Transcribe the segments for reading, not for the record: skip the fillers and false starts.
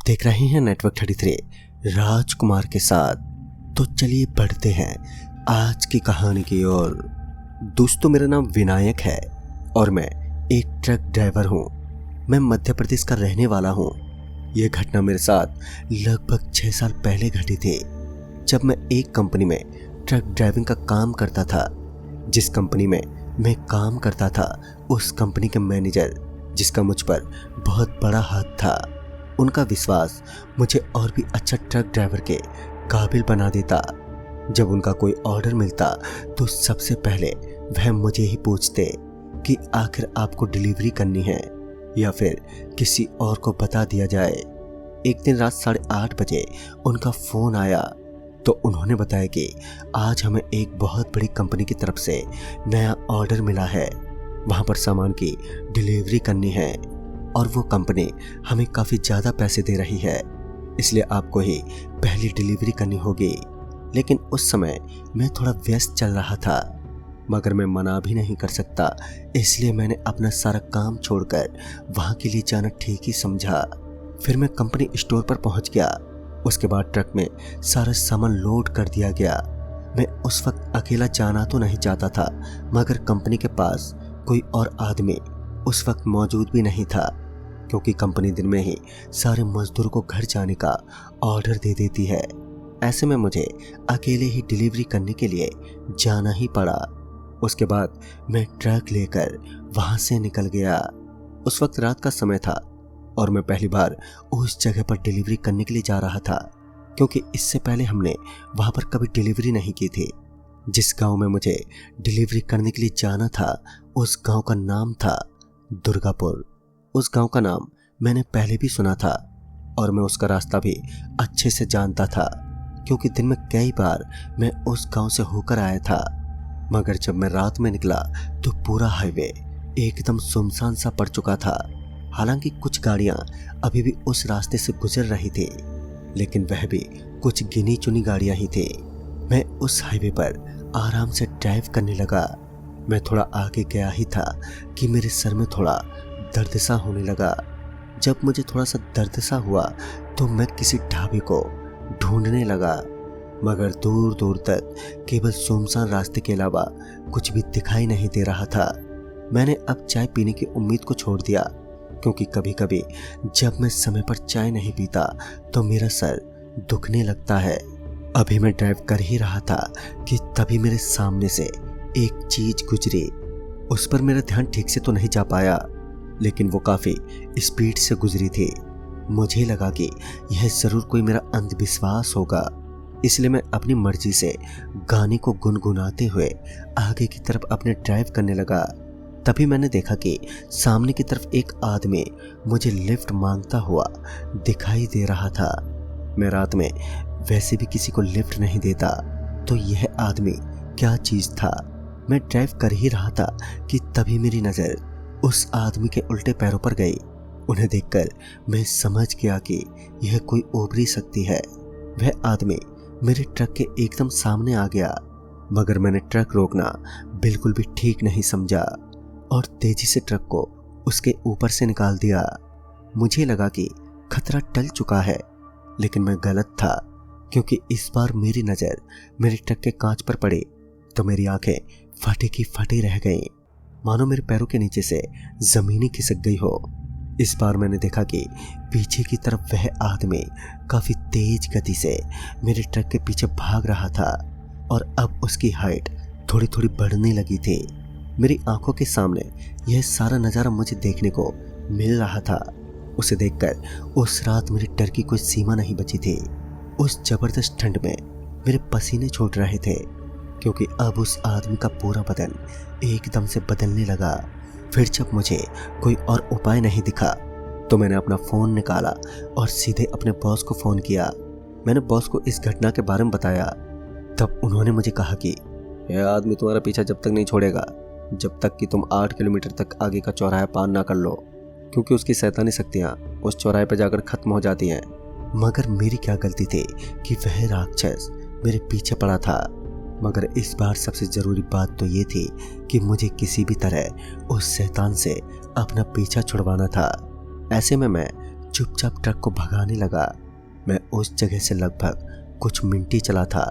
देख रहे हैं नेटवर्क 33 राजकुमार के साथ। तो चलिए बढ़ते हैं आज की कहानी की ओर। दोस्तों, मेरा नाम विनायक है और मैं एक ट्रक ड्राइवर हूँ। मैं मध्य प्रदेश का रहने वाला हूँ। यह घटना मेरे साथ लगभग 6 साल पहले घटी थी, जब मैं एक कंपनी में ट्रक ड्राइविंग का काम करता था। जिस कंपनी में मैं काम करता था, उस कंपनी के मैनेजर, जिसका मुझ पर बहुत बड़ा हाथ था, उनका विश्वास मुझे और भी अच्छा ट्रक ड्राइवर के काबिल बना देता। जब उनका कोई ऑर्डर मिलता तो सबसे पहले वह मुझे ही पूछते कि आखिर आपको डिलीवरी करनी है या फिर किसी और को बता दिया जाए। एक दिन रात 8:30 बजे उनका फ़ोन आया तो उन्होंने बताया कि आज हमें एक बहुत बड़ी कंपनी की तरफ से नया ऑर्डर मिला है, वहाँ पर सामान की डिलीवरी करनी है और वो कंपनी हमें काफ़ी ज़्यादा पैसे दे रही है, इसलिए आपको ही पहली डिलीवरी करनी होगी। लेकिन उस समय मैं थोड़ा व्यस्त चल रहा था, मगर मैं मना भी नहीं कर सकता, इसलिए मैंने अपना सारा काम छोड़कर वहाँ के लिए जाना ठीक ही समझा। फिर मैं कंपनी स्टोर पर पहुँच गया। उसके बाद ट्रक में सारा सामान लोड कर दिया गया। मैं उस वक्त अकेला जाना तो नहीं चाहता था, मगर कंपनी के पास कोई और आदमी उस वक्त मौजूद भी नहीं था, क्योंकि कंपनी दिन में ही सारे मजदूरों को घर जाने का ऑर्डर दे देती है। ऐसे में मुझे अकेले ही डिलीवरी करने के लिए जाना ही पड़ा। उसके बाद मैं ट्रक लेकर वहाँ से निकल गया। उस वक्त रात का समय था और मैं पहली बार उस जगह पर डिलीवरी करने के लिए जा रहा था, क्योंकि इससे पहले हमने वहाँ पर कभी डिलीवरी नहीं की थी। जिस गांव में मुझे डिलीवरी करने के लिए जाना था, उस गांव का नाम था दुर्गापुर। उस गांव का नाम मैंने पहले भी सुना था और मैं उसका रास्ता भी अच्छे से जानता था, क्योंकि दिन में कई बार मैं उस गांव से होकर आया था। मगर जब मैं रात में निकला तो पूरा हाईवे एकदम सुनसान सा पड़ चुका था। हालांकि कुछ गाड़ियां अभी भी उस रास्ते से गुजर रही थी, लेकिन वह भी कुछ गिनी चुनी गाड़ियां ही थी। मैं उस हाईवे पर आराम से ड्राइव करने लगा। मैं थोड़ा आगे गया ही था कि मेरे सर में थोड़ा दर्द सा होने लगा। जब मुझे थोड़ा सा दर्द सा हुआ तो मैं किसी ढाबे को ढूंढने लगा, मगर दूर दूर तक केवल सुनसान रास्ते के अलावा कुछ भी दिखाई नहीं दे रहा था। मैंने अब चाय पीने की उम्मीद को छोड़ दिया, क्योंकि कभी कभी जब मैं समय पर चाय नहीं पीता तो मेरा सर दुखने लगता है। अभी मैं ड्राइव कर ही रहा था कि तभी मेरे सामने से एक चीज गुजरी। उस पर मेरा ध्यान ठीक से तो नहीं जा पाया, लेकिन वो काफी स्पीड से गुजरी थी। मुझे लगा कि यह जरूर कोई मेरा अंधविश्वास होगा, इसलिए मैं अपनी मर्जी से गाने को गुनगुनाते हुए आगे की तरफ अपने ड्राइव करने लगा। तभी मैंने देखा कि सामने की तरफ एक आदमी मुझे लिफ्ट मांगता हुआ दिखाई दे रहा था। मैं रात में वैसे भी किसी को लिफ्ट नहीं देता, तो यह आदमी क्या चीज था। मैं ड्राइव कर ही रहा था कि तभी मेरी नज़र उस आदमी के उल्टे पैरों पर गई। उन्हें देखकर मैं समझ गया कि यह कोई ओपरी शक्ति है। वह आदमी मेरे ट्रक के एकदम सामने आ गया, मगर मैंने ट्रक रोकना बिल्कुल भी ठीक नहीं समझा और तेजी से ट्रक को उसके ऊपर से निकाल दिया। मुझे लगा कि खतरा टल चुका है, लेकिन मैं गलत था, क्योंकि इस बार मेरी नज़र मेरे ट्रक के कांच पर पड़ी तो मेरी आंखें फटे की फटी रह गईं, मानो मेरे पैरों के नीचे से जमीन ही खिसक गई हो। इस बार मैंने देखा कि पीछे की तरफ वह आदमी काफी तेज गति से मेरे ट्रक के पीछे भाग रहा था और अब उसकी हाइट थोड़ी थोड़ी बढ़ने लगी थी। मेरी आंखों के सामने यह सारा नज़ारा मुझे देखने को मिल रहा था। उसे देखकर उस रात मेरे डर की कोई सीमा नहीं बची थी। उस जबरदस्त ठंड में मेरे पसीने छूट रहे थे, क्योंकि अब उस आदमी का पूरा बदन एकदम से बदलने लगा। फिर जब मुझे कोई और उपाय नहीं दिखा तो मैंने अपना फ़ोन निकाला और सीधे अपने बॉस को फ़ोन किया। मैंने बॉस को इस घटना के बारे में बताया। तब उन्होंने मुझे कहा कि यह आदमी तुम्हारा पीछा जब तक नहीं छोड़ेगा, जब तक कि तुम 8 किलोमीटर तक आगे का चौराहा पार ना कर लो, क्योंकि उसकी शैतानी शक्तियाँ उस चौराहे पर जाकर ख़त्म हो जाती हैं। मगर मेरी क्या गलती थी कि वह राक्षस मेरे पीछे पड़ा था। मगर इस बार सबसे ज़रूरी बात तो ये थी कि मुझे किसी भी तरह उस शैतान से अपना पीछा छुड़वाना था। ऐसे में मैं चुपचाप ट्रक को भगाने लगा। मैं उस जगह से लगभग कुछ मिनट ही चला था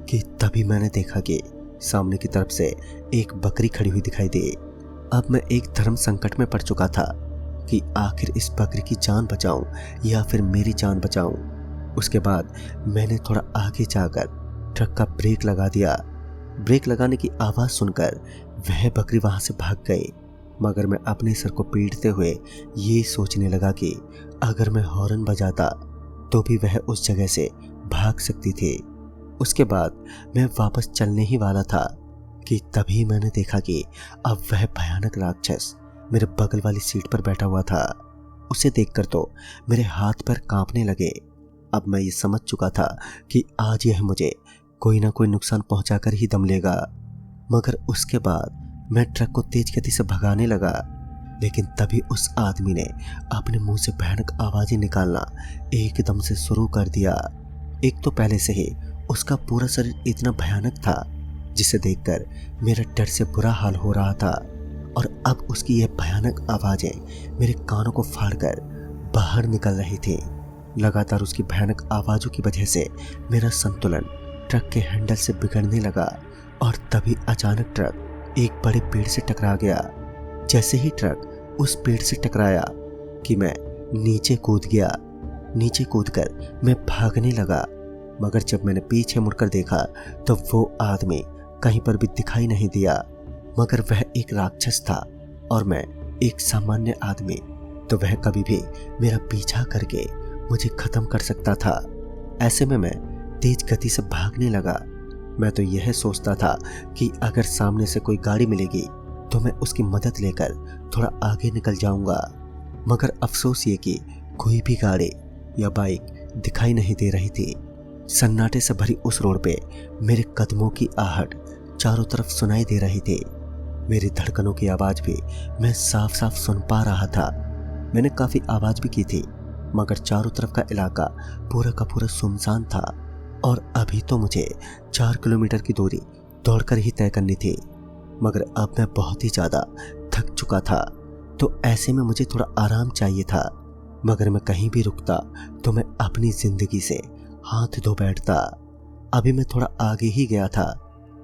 कि तभी मैंने देखा कि सामने की तरफ से एक बकरी खड़ी हुई दिखाई दी। अब मैं एक धर्म संकट में पड़ चुका था कि आखिर इस बकरी की जान बचाऊं या फिर मेरी जान बचाऊं। उसके बाद मैंने थोड़ा आगे जाकर ट्रक का ब्रेक लगा दिया। ब्रेक लगाने की आवाज़ सुनकर वह बकरी वहां से भाग गई, मगर मैं अपने सर को पीटते हुए ये सोचने लगा कि अगर मैं हॉर्न बजाता तो भी वह उस जगह से भाग सकती थी। उसके बाद मैं वापस चलने ही वाला था कि तभी मैंने देखा कि अब वह भयानक राक्षस मेरे बगल वाली सीट पर बैठा हुआ था। उसे देखकर तो मेरे हाथ पैर कांपने लगे। अब मैं ये समझ चुका था कि आज यह मुझे कोई ना कोई नुकसान पहुंचाकर ही दम लेगा। मगर उसके बाद मैं ट्रक को तेज गति से भगाने लगा, लेकिन तभी उस आदमी ने अपने मुंह से भयानक आवाजें निकालना एकदम से शुरू कर दिया। एक तो पहले से ही उसका पूरा शरीर इतना भयानक था जिसे देखकर मेरा डर से बुरा हाल हो रहा था, और अब उसकी यह भयानक आवाजें मेरे कानों को फाड़कर बाहर निकल रही थी। लगातार उसकी भयानक आवाजों की वजह से मेरा संतुलन ट्रक के हैंडल से बिगड़ने लगा, और तभी अचानक ट्रक एक बड़े पेड़ से टकरा गया। जैसे ही ट्रक उस पेड़ से टकराया कि मैं नीचे कूद गया। नीचे कूदकर मैं भागने लगा, मगर जब मैंने पीछे मुड़कर देखा तो वो आदमी कहीं पर भी दिखाई नहीं दिया। मगर वह एक राक्षस था और मैं एक सामान्य आदमी, तो वह कभी भी मेरा पीछा करके मुझे खत्म कर सकता था। ऐसे में मैं तेज गति से भागने लगा। मैं तो यह सोचता था कि अगर सामने से कोई गाड़ी मिलेगी तो मैं उसकी मदद लेकर थोड़ा आगे निकल जाऊंगा, मगर अफसोस ये कि कोई भी गाड़ी या बाइक दिखाई नहीं दे रही थी। सन्नाटे से भरी उस रोड पे मेरे कदमों की आहट चारों तरफ सुनाई दे रही थी। मेरी धड़कनों की आवाज भी मैं साफ साफ सुन पा रहा था। मैंने काफी आवाज भी की थी, मगर चारों तरफ का इलाका पूरा का पूरा सुनसान था, और अभी तो मुझे 4 किलोमीटर की दूरी दौड़कर ही तय करनी थी। मगर अब मैं बहुत ही ज्यादा थक चुका था, तो ऐसे में मुझे थोड़ा आराम चाहिए था। मगर मैं कहीं भी रुकता तो मैं अपनी जिंदगी से हाथ धो बैठता। अभी मैं थोड़ा आगे ही गया था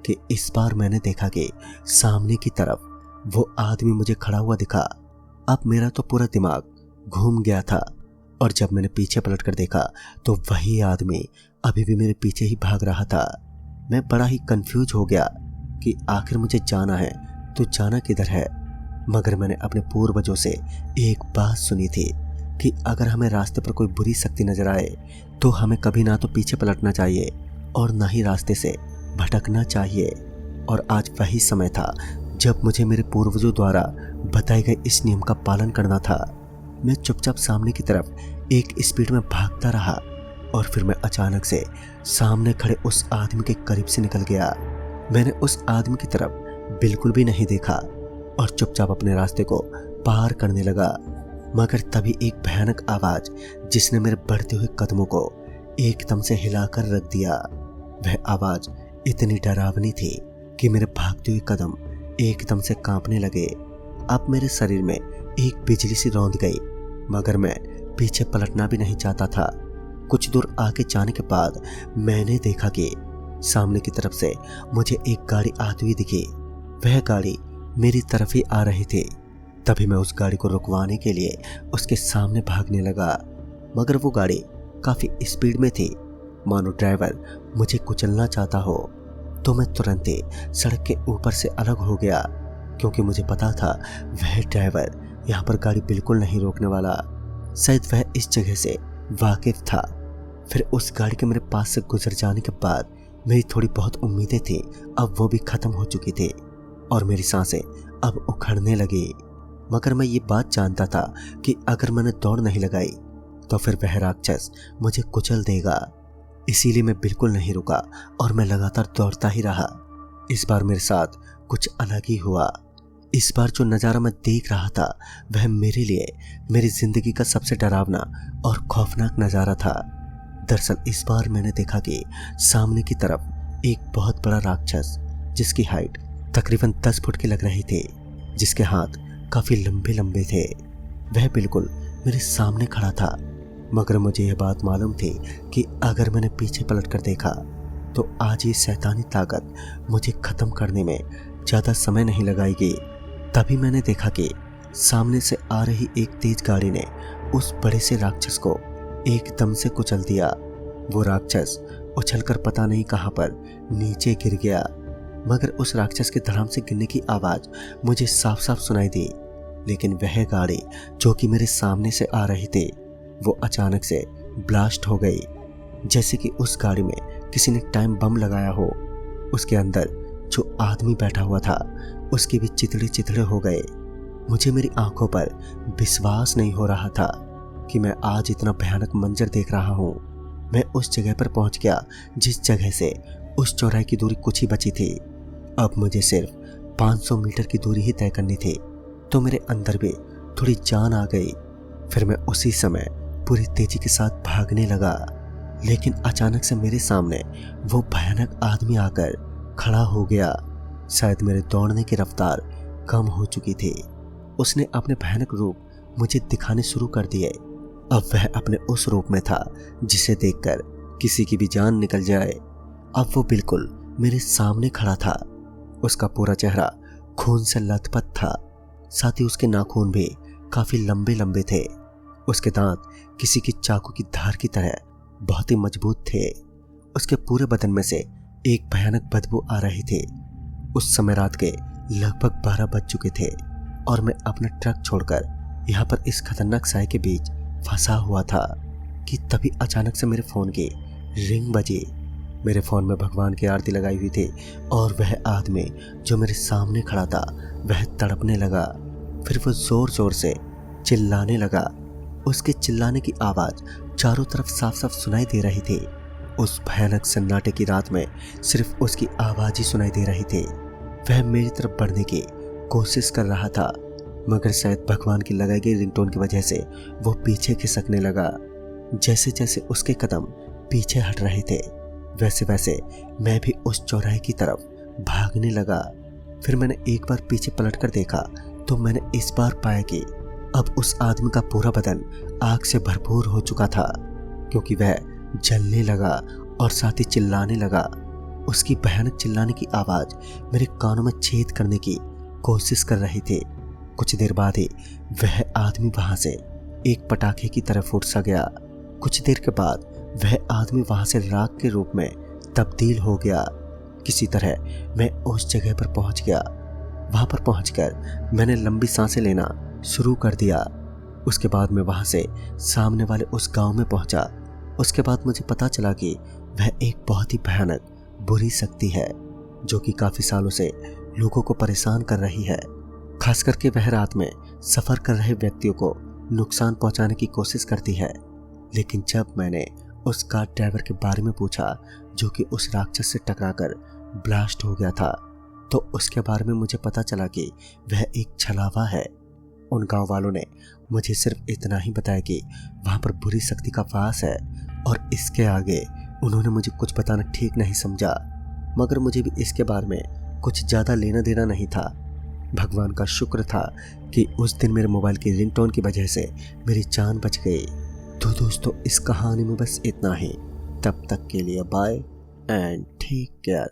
कि इस बार मैंने देखा कि सामने की तरफ वो आदमी मुझे खड़ा हुआ दिखा। अब मेरा तो पूरा दिमाग घूम गया था, और जब मैंने पीछे पलटकर देखा तो वही आदमी अभी भी मेरे पीछे ही भाग रहा था। मैं बड़ा ही कंफ्यूज हो गया कि आखिर मुझे जाना है तो जाना किधर है। मगर मैंने अपने पूर्वजों से एक बात सुनी थी कि अगर हमें रास्ते पर कोई बुरी शक्ति नजर आए तो हमें कभी ना तो पीछे पलटना चाहिए और ना ही रास्ते से भटकना चाहिए। और आज वही समय था जब मुझे मेरे पूर्वजों द्वारा बताए गए इस नियम का पालन करना था। मैं चुपचाप सामने की तरफ एक स्पीड में भागता रहा, और फिर मैं अचानक से सामने खड़े उस आदमी के करीब से निकल गया। मैंने उस आदमी की तरफ बिल्कुल भी नहीं देखा और चुपचाप अपने रास्ते को पार करने लगा। मगर तभी एक भयानक आवाज जिसने मेरे बढ़ते हुए कदमों को एकदम से हिलाकर रख दिया। वह आवाज इतनी डरावनी थी कि मेरे भागते हुए कदम एकदम से कांपने लगे। अब मेरे शरीर में एक बिजली सी रौंद गई, मगर मैं पीछे पलटना भी नहीं चाहता था। कुछ दूर आगे जाने के बाद मैंने देखा कि सामने की तरफ से मुझे एक गाड़ी आती हुई दिखी। वह गाड़ी मेरी तरफ ही आ रही थी। तभी मैं उस गाड़ी को रुकवाने के लिए उसके सामने भागने लगा, मगर वो गाड़ी काफी स्पीड में थी, मानो ड्राइवर मुझे कुचलना चाहता हो। तो मैं तुरंत ही सड़क के ऊपर से अलग हो गया, क्योंकि मुझे पता था वह ड्राइवर यहाँ पर गाड़ी बिल्कुल नहीं रोकने वाला। शायद वह इस जगह से वाकिफ था। फिर उस गाड़ी के मेरे पास से गुजर जाने के बाद मेरी थोड़ी बहुत उम्मीदें थी, अब वो भी खत्म हो चुकी थी और मेरी सांसें अब उखड़ने लगी। मगर मैं ये बात जानता था कि अगर मैंने दौड़ नहीं लगाई तो फिर वह राक्षस मुझे कुचल देगा। इसीलिए मैं बिल्कुल नहीं रुका और मैं लगातार दौड़ता ही रहा। इस बार मेरे साथ कुछ अलग ही हुआ। इस बार जो नज़ारा मैं देख रहा था वह मेरे लिए मेरी जिंदगी का सबसे डरावना और खौफनाक नज़ारा था। दरअसल इस बार मैंने देखा कि सामने की तरफ एक बहुत बड़ा राक्षस, जिसकी हाइट तकरीबन 10 फुट की लग रही थी, जिसके हाथ काफी लंबे लंबे थे, वह बिल्कुल मेरे सामने खड़ा था, मगर मुझे यह बात मालूम थी कि अगर मैंने पीछे पलट कर देखा तो आज ये शैतानी ताकत मुझे खत्म करने में ज़्यादा समय नहीं लगाएगी। तभी मैंने देखा कि सामने से आ रही एक तेज गाड़ी ने उस बड़े से राक्षस को एकदम से कुचल दिया। वो राक्षस उछलकर पता नहीं कहां पर नीचे गिर गया, मगर उस राक्षस के धड़ाम से गिरने की आवाज़ मुझे साफ साफ सुनाई दी। लेकिन वह गाड़ी जो कि मेरे सामने से आ रही थी वो अचानक से ब्लास्ट हो गई, जैसे कि उस गाड़ी में किसी ने टाइम बम लगाया हो। उसके अंदर जो आदमी बैठा हुआ था उसके भी चितड़े चितड़े हो गए। मुझे मेरी आंखों पर विश्वास नहीं हो रहा था कि मैं आज इतना भयानक मंजर देख रहा हूँ। मैं उस जगह पर पहुंच गया जिस जगह से उस चौराहे की दूरी कुछ ही बची थी। अब मुझे सिर्फ 500 मीटर की दूरी ही तय करनी थी, तो मेरे अंदर भी थोड़ी जान आ गई। फिर मैं उसी समय पूरी तेजी के साथ भागने लगा, लेकिन अचानक से मेरे सामने वो भयानक आदमी आकर खड़ा हो गया। शायद मेरे दौड़ने की रफ्तार कम हो चुकी थी। उसने अपने भयानक रूप मुझे दिखाने शुरू कर दिए। अब वह अपने उस रूप में था जिसे देखकर किसी की भी जान निकल जाए। अब वो बिल्कुल मेरे सामने खड़ा था। उसका पूरा चेहरा खून से लथपथ था, साथ ही उसके नाखून भी काफी लंबे लंबे थे। उसके दांत किसी की चाकू की धार की तरह बहुत ही मजबूत थे। उसके पूरे बदन में से एक भयानक बदबू आ रही थी। उस समय रात के लगभग 12 बज चुके थे और मैं अपना ट्रक छोड़कर यहाँ पर इस खतरनाक साय के बीच फंसा हुआ था कि तभी अचानक से मेरे फोन की रिंग बजी। मेरे फोन में भगवान की आरती लगाई हुई थी और वह आदमी जो मेरे सामने खड़ा था वह तड़पने लगा। फिर वो जोर जोर से चिल्लाने लगा। उसके चिल्लाने की आवाज चारों तरफ साफ साफ सुनाई दे रही थी। उस भयानक सन्नाटे की रात में सिर्फ उसकी आवाज ही सुनाई दे रही थी। वह मेरी तरफ बढ़ने की कोशिश कर रहा था, मगर शायद भगवान की लगाई गई रिंगटोन की वजह से वो पीछे खिसकने लगा। जैसे जैसे उसके कदम पीछे हट रहे थे वैसे वैसे मैं भी उस चौराहे की तरफ भागने लगा। फिर मैंने एक बार पीछे पलट कर देखा तो मैंने इस बार पाया कि अब उस आदमी का पूरा बदन आग से भरपूर हो चुका था, क्योंकि वह जलने लगा और साथ ही चिल्लाने लगा। उसकी भयानक चिल्लाने की आवाज मेरे कानों में छेद करने की कोशिश कर रही थी। कुछ देर बाद ही वह आदमी वहां से एक पटाखे की तरह फूट सा गया। कुछ देर के बाद वह आदमी वहां से राख के रूप में तब्दील हो गया। किसी तरह मैं उस जगह पर पहुंच गया। वहां पर पहुंचकर मैंने लंबी सांसें लेना शुरू कर दिया। उसके बाद मैं वहां से सामने वाले उस गांव में पहुंचा। उसके बाद मुझे पता चला कि वह एक बहुत ही भयानक बुरी शक्ति है जो कि काफी सालों से लोगों को परेशान कर रही है। खास करके वह रात में सफर कर रहे व्यक्तियों को नुकसान पहुंचाने की कोशिश करती है। लेकिन जब मैंने उस कार ड्राइवर के बारे में पूछा जो कि उस राक्षस से टकराकर ब्लास्ट हो गया था, तो उसके बारे में मुझे पता चला कि वह एक छलावा है। उन गांव वालों ने मुझे सिर्फ इतना ही बताया कि वहां पर बुरी शक्ति का वास है, और इसके आगे उन्होंने मुझे कुछ बताना ठीक नहीं समझा। मगर मुझे भी इसके बारे में कुछ ज़्यादा लेना देना नहीं था। भगवान का शुक्र था कि उस दिन मेरे मोबाइल की रिंगटोन की वजह से मेरी जान बच गई। तो दोस्तों, इस कहानी में बस इतना ही। तब तक के लिए बाय एंड टेक केयर।